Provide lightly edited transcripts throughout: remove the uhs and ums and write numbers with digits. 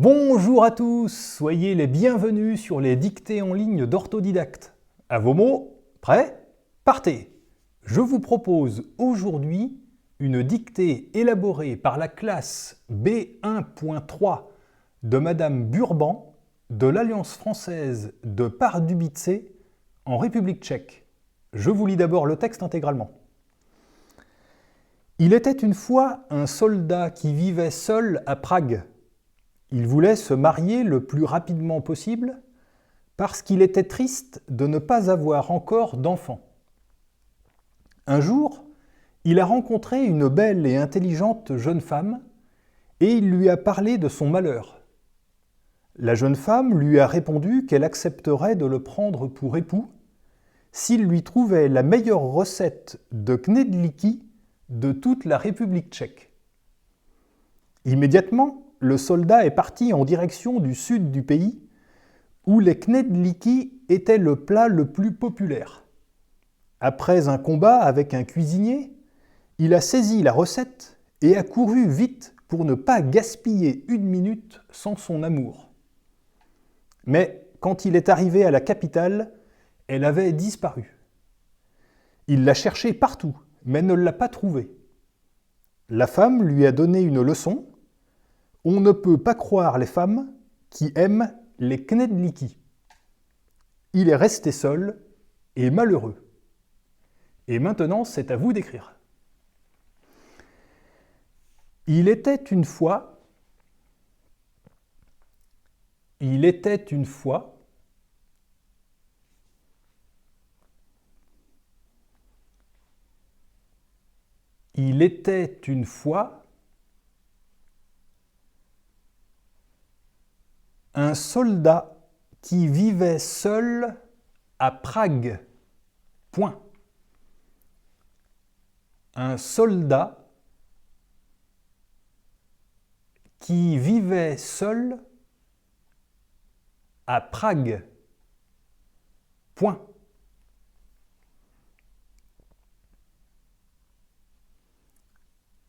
Bonjour à tous, soyez les bienvenus sur les dictées en ligne d'Orthodidacte. À vos mots, prêts? Partez! Je vous propose aujourd'hui une dictée élaborée par la classe B1.3 de Madame Burban de l'Alliance française de Pardubice en République tchèque. Je vous lis d'abord le texte intégralement. Il était une fois un soldat qui vivait seul à Prague. Il voulait se marier le plus rapidement possible parce qu'il était triste de ne pas avoir encore d'enfants. Un jour, il a rencontré une belle et intelligente jeune femme et il lui a parlé de son malheur. La jeune femme lui a répondu qu'elle accepterait de le prendre pour époux s'il lui trouvait la meilleure recette de knedlíky de toute la République tchèque. Immédiatement, le soldat est parti en direction du sud du pays, où les knedlíky étaient le plat le plus populaire. Après un combat avec un cuisinier, il a saisi la recette et a couru vite pour ne pas gaspiller une minute sans son amour. Mais quand il est arrivé à la capitale, elle avait disparu. Il l'a cherchée partout, mais ne l'a pas trouvée. La femme lui a donné une leçon. On ne peut pas croire les femmes qui aiment les knedlíky. Il est resté seul et malheureux. Et maintenant, c'est à vous d'écrire. Il était une fois, il était une fois, il était une fois un soldat qui vivait seul à Prague. Point. Un soldat qui vivait seul à Prague. Point.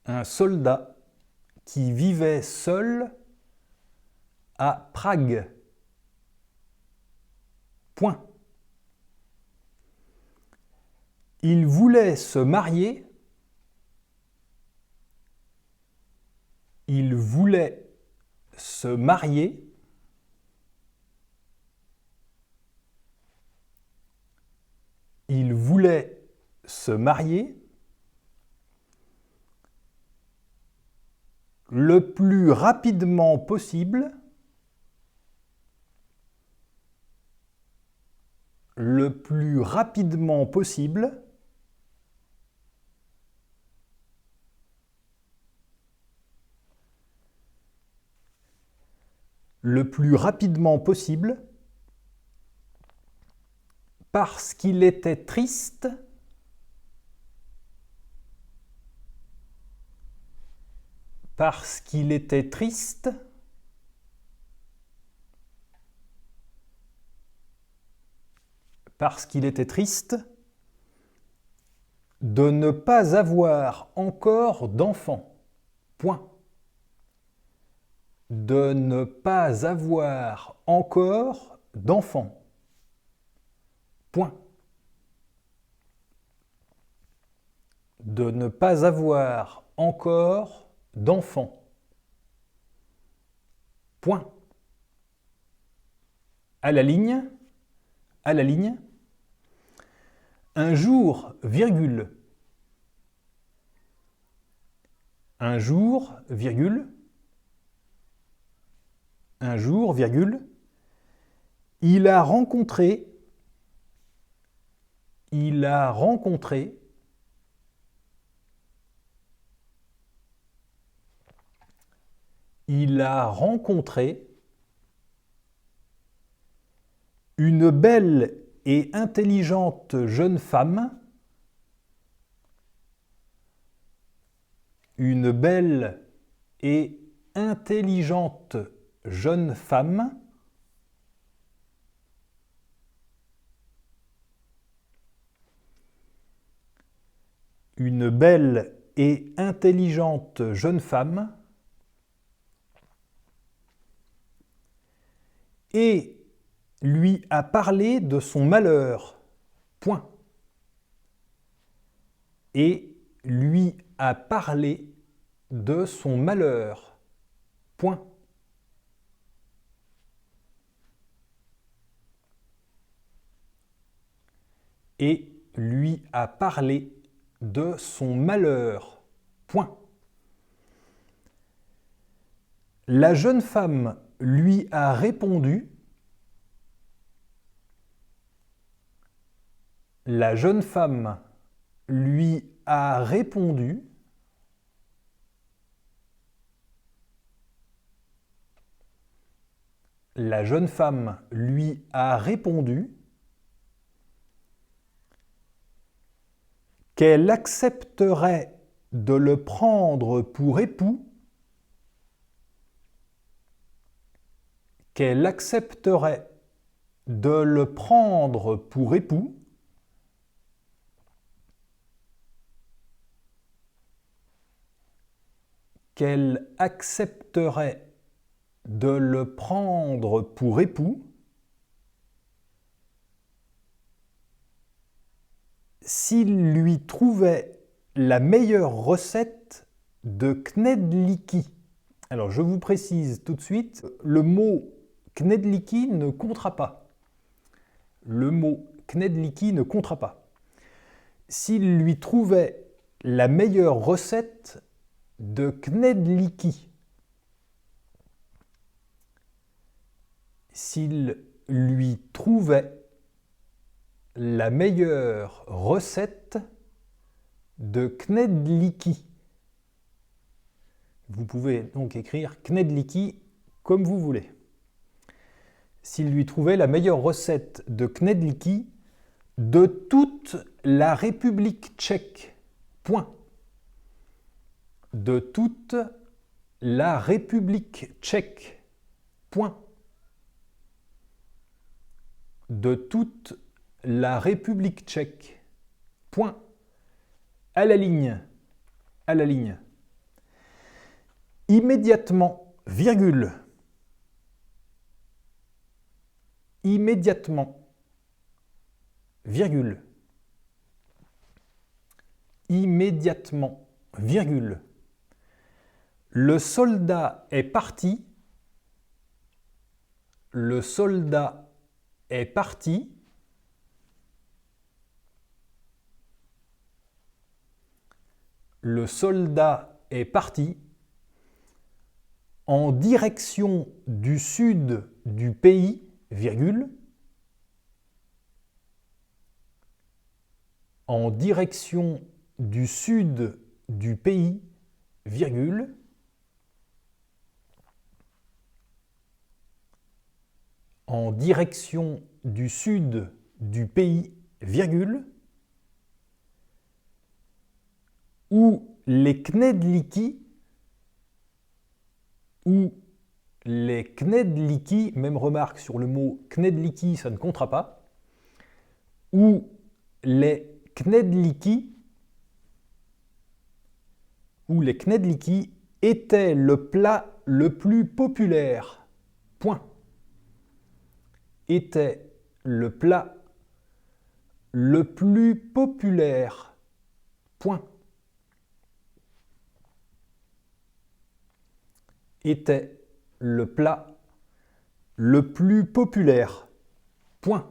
Un soldat qui vivait seul à Prague. Point. Il voulait se marier. Il voulait se marier. Il voulait se marier le plus rapidement possible. Le plus rapidement possible. Le plus rapidement possible parce qu'il était triste. Parce qu'il était triste. Parce qu'il était triste de ne pas avoir encore d'enfants. Point. De ne pas avoir encore d'enfants. Point. De ne pas avoir encore d'enfants. Point. À la ligne. À la ligne. Un jour, virgule. Un jour, virgule. Un jour, virgule. Il a rencontré. Il a rencontré. Il a rencontré une belle et intelligente jeune femme. Une belle et intelligente jeune femme. Une belle et intelligente jeune femme et lui a parlé de son malheur. Point. Et lui a parlé de son malheur. Point. Et lui a parlé de son malheur. Point. La jeune femme lui a répondu. La jeune femme lui a répondu. La jeune femme lui a répondu qu'elle accepterait de le prendre pour époux, qu'elle accepterait de le prendre pour époux, qu'elle accepterait de le prendre pour époux s'il lui trouvait la meilleure recette de knedliki. Alors je vous précise tout de suite, le mot knedliki ne comptera pas. Le mot knedliki ne comptera pas. S'il lui trouvait la meilleure recette de knedliki, s'il lui trouvait la meilleure recette de knedliki. Vous pouvez donc écrire knedliki comme vous voulez. S'il lui trouvait la meilleure recette de knedliki de toute la République tchèque. Point. De toute la République tchèque. Point. De toute la République tchèque. Point. À la ligne. À la ligne. Immédiatement, virgule. Immédiatement, virgule. Immédiatement, virgule. Le soldat est parti. Le soldat est parti. Le soldat est parti en direction du sud du pays, virgule, en direction du sud du pays, virgule, en direction du sud du pays, virgule, où les knedliki, même remarque sur le mot knedliki, ça ne comptera pas, où les knedliki étaient le plat le plus populaire. Point. Était le plat le plus populaire. Point. Était le plat le plus populaire. Point.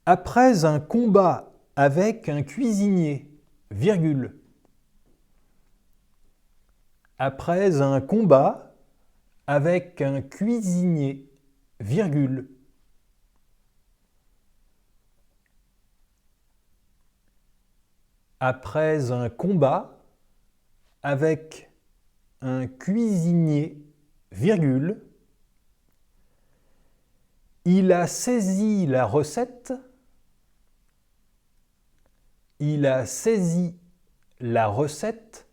Après un combat avec un cuisinier, virgule. Après un combat avec un cuisinier, virgule. Après un combat avec un cuisinier, virgule, il a saisi la recette, il a saisi la recette,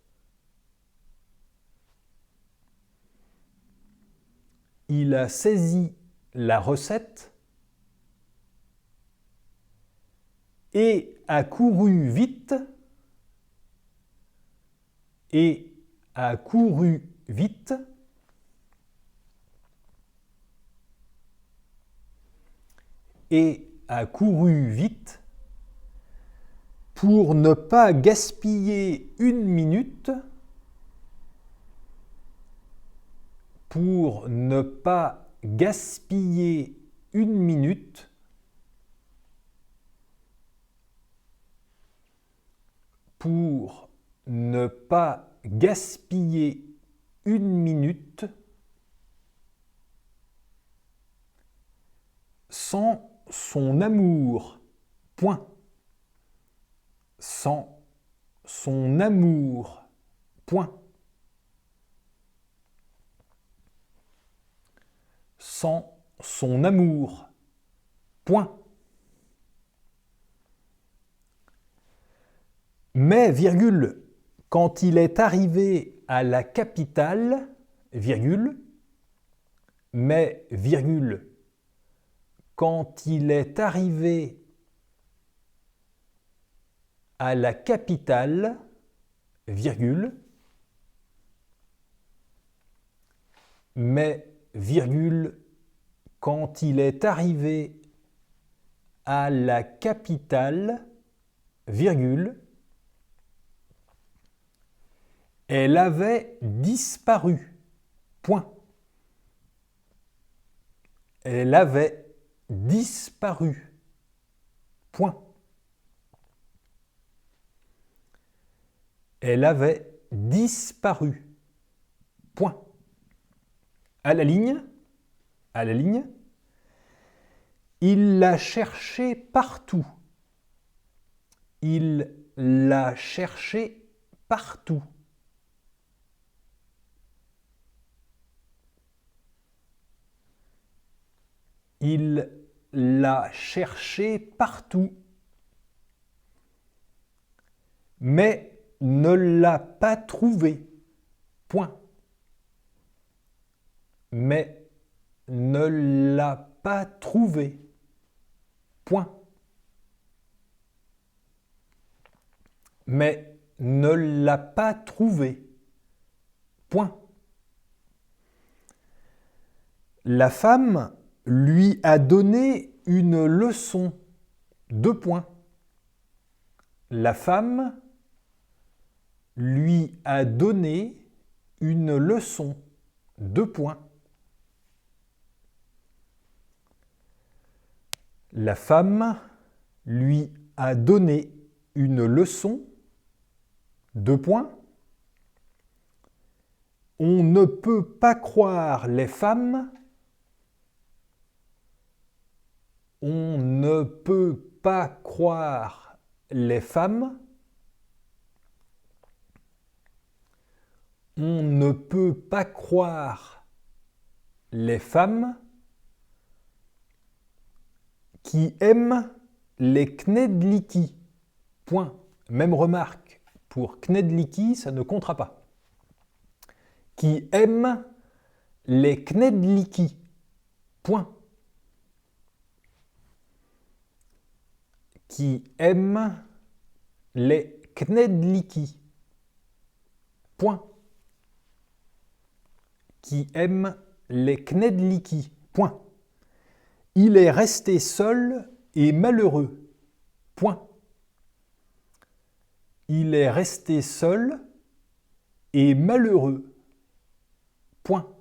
il a saisi la recette et a couru vite, et a couru vite et a couru vite pour ne pas gaspiller une minute, pour ne pas gaspiller une minute, pour ne pas gaspiller une minute sans son amour. Point. Sans son amour. Point. Sans son amour. Point. Mais, virgule, quand il est arrivé à la capitale, virgule, mais, virgule, quand il est arrivé à la capitale, virgule, mais, virgule, quand il est arrivé à la capitale, virgule, elle avait disparu. Point. Elle avait disparu. Point. Elle avait disparu. Point. À la ligne, il l'a cherchée partout. Il l'a cherchée partout. Il l'a cherchée partout, mais ne l'a pas trouvée. Point. Mais ne l'a pas trouvée. Point. Mais ne l'a pas trouvée. Point. La femme lui a donné une leçon. 2 points. La femme lui a donné une leçon. 2 points. La femme lui a donné une leçon. 2 points. On ne peut pas croire les femmes. On ne peut pas croire les femmes. On ne peut pas croire les femmes qui aiment les knedliki. Point. Même remarque, pour knedliki, ça ne comptera pas. Qui aiment les knedliki. Point. Qui aiment les knedliki. Point. Qui aime les knedliki. Point. Il est resté seul et malheureux. Point. Il est resté seul et malheureux. Point.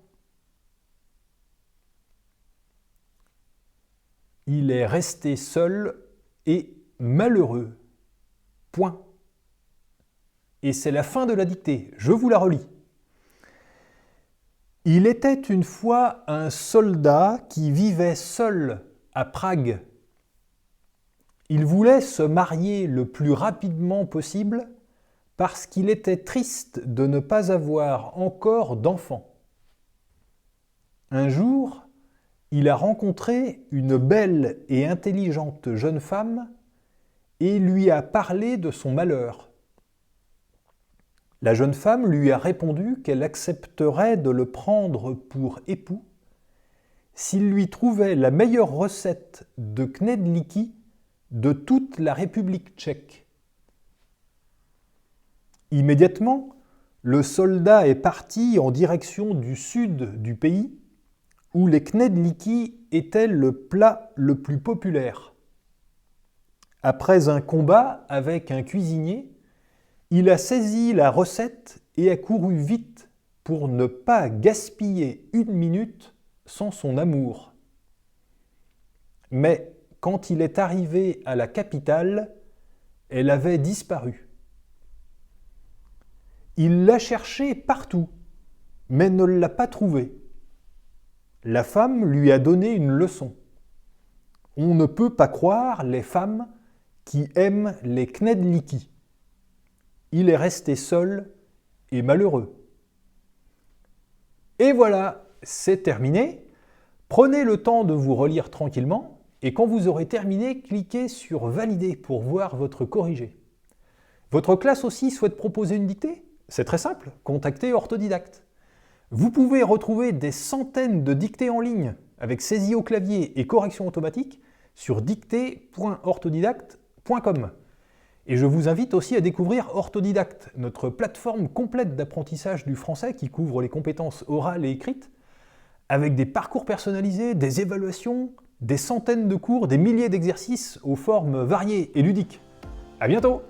Il est resté seul et malheureux. Point. Et c'est la fin de la dictée. Je vous la relis. Il était une fois un soldat qui vivait seul à Prague. Il voulait se marier le plus rapidement possible parce qu'il était triste de ne pas avoir encore d'enfants. Un jour, il a rencontré une belle et intelligente jeune femme et lui a parlé de son malheur. La jeune femme lui a répondu qu'elle accepterait de le prendre pour époux s'il lui trouvait la meilleure recette de knedliki de toute la République tchèque. Immédiatement, le soldat est parti en direction du sud du pays où les knedliki étaient le plat le plus populaire. Après un combat avec un cuisinier, il a saisi la recette et a couru vite pour ne pas gaspiller une minute sans son amour. Mais quand il est arrivé à la capitale, elle avait disparu. Il l'a cherchée partout, mais ne l'a pas trouvée. La femme lui a donné une leçon. On ne peut pas croire les femmes qui aiment les knedliki. Il est resté seul et malheureux. Et voilà, c'est terminé. Prenez le temps de vous relire tranquillement et quand vous aurez terminé, cliquez sur Valider pour voir votre corrigé. Votre classe aussi souhaite proposer une dictée ? C'est très simple, contactez Orthodidact. Vous pouvez retrouver des centaines de dictées en ligne avec saisie au clavier et correction automatique sur dictée.orthodidact.com. Et je vous invite aussi à découvrir Orthodidact, notre plateforme complète d'apprentissage du français qui couvre les compétences orales et écrites, avec des parcours personnalisés, des évaluations, des centaines de cours, des milliers d'exercices aux formes variées et ludiques. À bientôt!